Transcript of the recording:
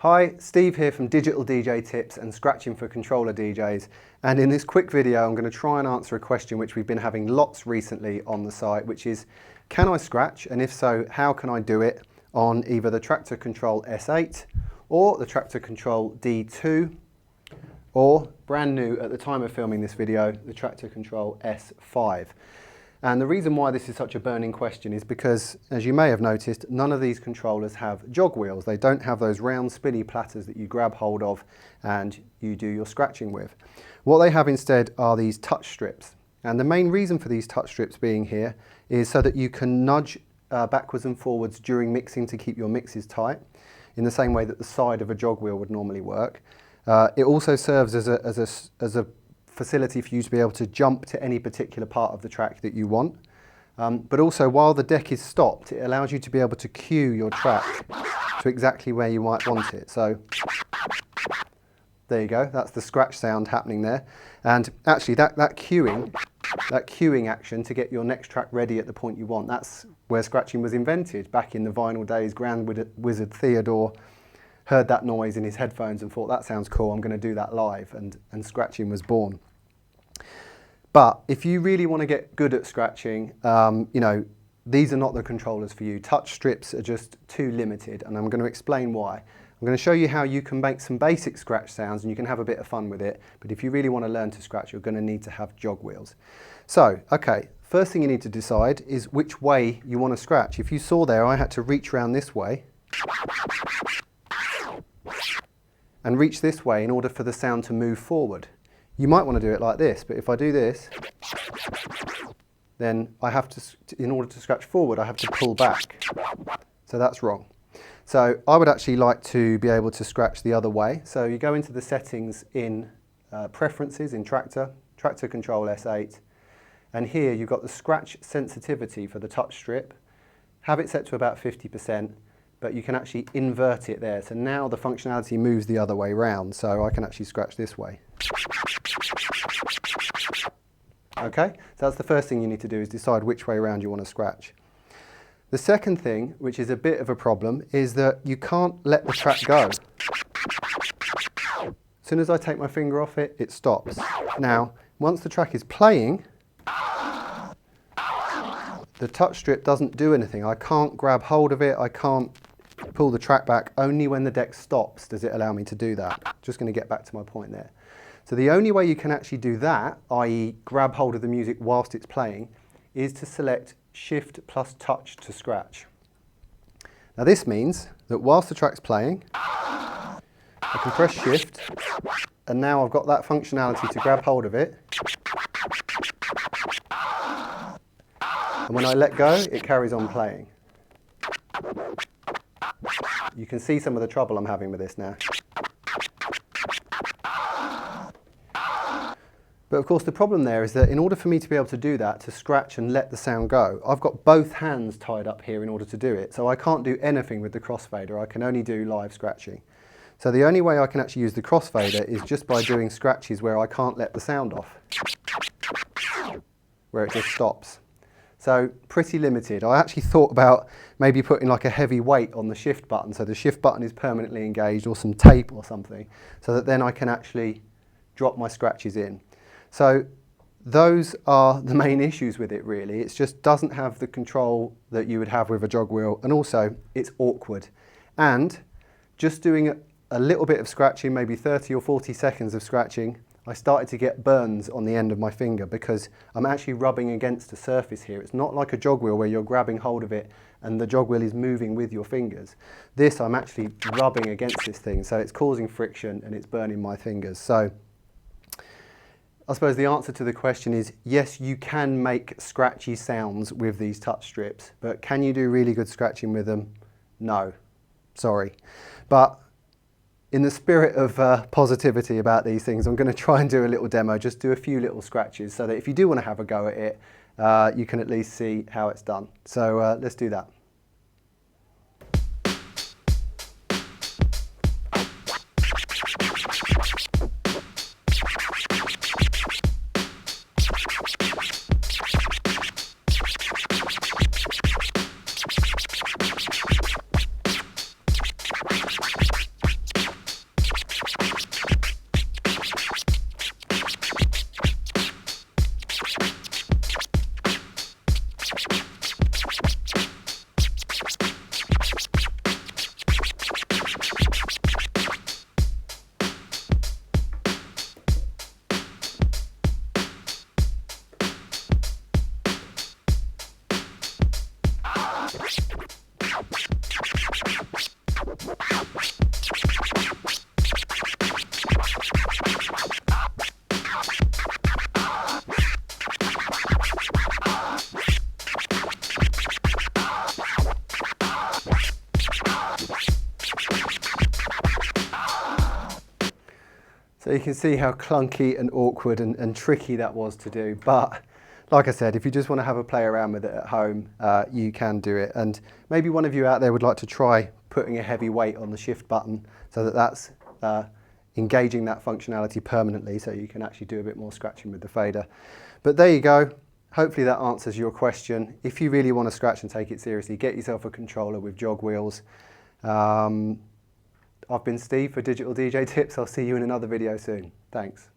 Hi, Steve here from Digital DJ Tips and Scratching for Controller DJs, and in this quick video I'm going to try and answer a question which we've been having lots recently on the site, which is, can I scratch, and if so, how can I do it on either the Traktor Kontrol S8 or the Traktor Kontrol D2, or brand new at the time of filming this video, the Traktor Kontrol S5. And the reason why this is such a burning question is because, as you may have noticed, none of these controllers have jog wheels. They don't have those round spinny platters that you grab hold of and you do your scratching with. What they have instead are these touch strips. And the main reason for these touch strips being here is so that you can nudge backwards and forwards during mixing to keep your mixes tight, in the same way that the side of a jog wheel would normally work. It also serves as a facility for you to be able to jump to any particular part of the track that you want. But also, while the deck is stopped, it allows you to be able to cue your track to exactly where you might want it. So there you go, that's the scratch sound happening there. And actually that cueing action to get your next track ready at the point you want, that's where scratching was invented back in the vinyl days. Grand Wizard Theodore heard that noise in his headphones and thought, that sounds cool, I'm going to do that live, and scratching was born. But if you really want to get good at scratching, these are not the controllers for you. Touch strips are just too limited, and I'm going to explain why. I'm going to show you how you can make some basic scratch sounds and you can have a bit of fun with it, but if you really want to learn to scratch, you're going to need to have jog wheels. So, okay, first thing you need to decide is which way you want to scratch. If you saw there, I had to reach around this way and reach this way in order for the sound to move forward. You might want to do it like this, but if I do this, then I have to, in order to scratch forward, I have to pull back. So that's wrong. So I would actually like to be able to scratch the other way. So you go into the settings in Preferences in Traktor Kontrol S8, and here you've got the scratch sensitivity for the touch strip. Have it set to about 50%. But you can actually invert it there. So now the functionality moves the other way round, so I can actually scratch this way. Okay, so that's the first thing you need to do, is decide which way around you want to scratch. The second thing, which is a bit of a problem, is that you can't let the track go. As soon as I take my finger off it, it stops. Now, once the track is playing, the touch strip doesn't do anything. I can't grab hold of it, I can't pull the track back. Only when the deck stops does it allow me to do that. Just going to get back to my point there. So the only way you can actually do that, i.e. grab hold of the music whilst it's playing, is to select Shift plus Touch to scratch. Now this means that whilst the track's playing, I can press Shift, and now I've got that functionality to grab hold of it. And when I let go, it carries on playing. You can see some of the trouble I'm having with this now. But of course the problem there is that in order for me to be able to do that, to scratch and let the sound go, I've got both hands tied up here in order to do it. So I can't do anything with the crossfader, I can only do live scratching. So the only way I can actually use the crossfader is just by doing scratches where I can't let the sound off, where it just stops. So pretty limited. I actually thought about maybe putting like a heavy weight on the shift button, so the shift button is permanently engaged, or some tape or something, so that then I can actually drop my scratches in. So those are the main issues with it really. It just doesn't have the control that you would have with a jog wheel, and also it's awkward. And just doing a little bit of scratching, maybe 30 or 40 seconds of scratching, I started to get burns on the end of my finger because I'm actually rubbing against a surface here. It's not like a jog wheel where you're grabbing hold of it and the jog wheel is moving with your fingers. This, I'm actually rubbing against this thing, so it's causing friction and it's burning my fingers. So I suppose the answer to the question is yes, you can make scratchy sounds with these touch strips, but can you do really good scratching with them? No, sorry. But in the spirit of positivity about these things, I'm going to try and do a little demo, just do a few little scratches, so that if you do want to have a go at it, you can at least see how it's done. So let's do that. So you can see how clunky and awkward and tricky that was to do. But like I said, if you just want to have a play around with it at home, you can do it. And maybe one of you out there would like to try putting a heavy weight on the shift button so that that's engaging that functionality permanently, so you can actually do a bit more scratching with the fader. But there you go. Hopefully that answers your question. If you really want to scratch and take it seriously, get yourself a controller with jog wheels. I've been Steve for Digital DJ Tips. I'll see you in another video soon. Thanks.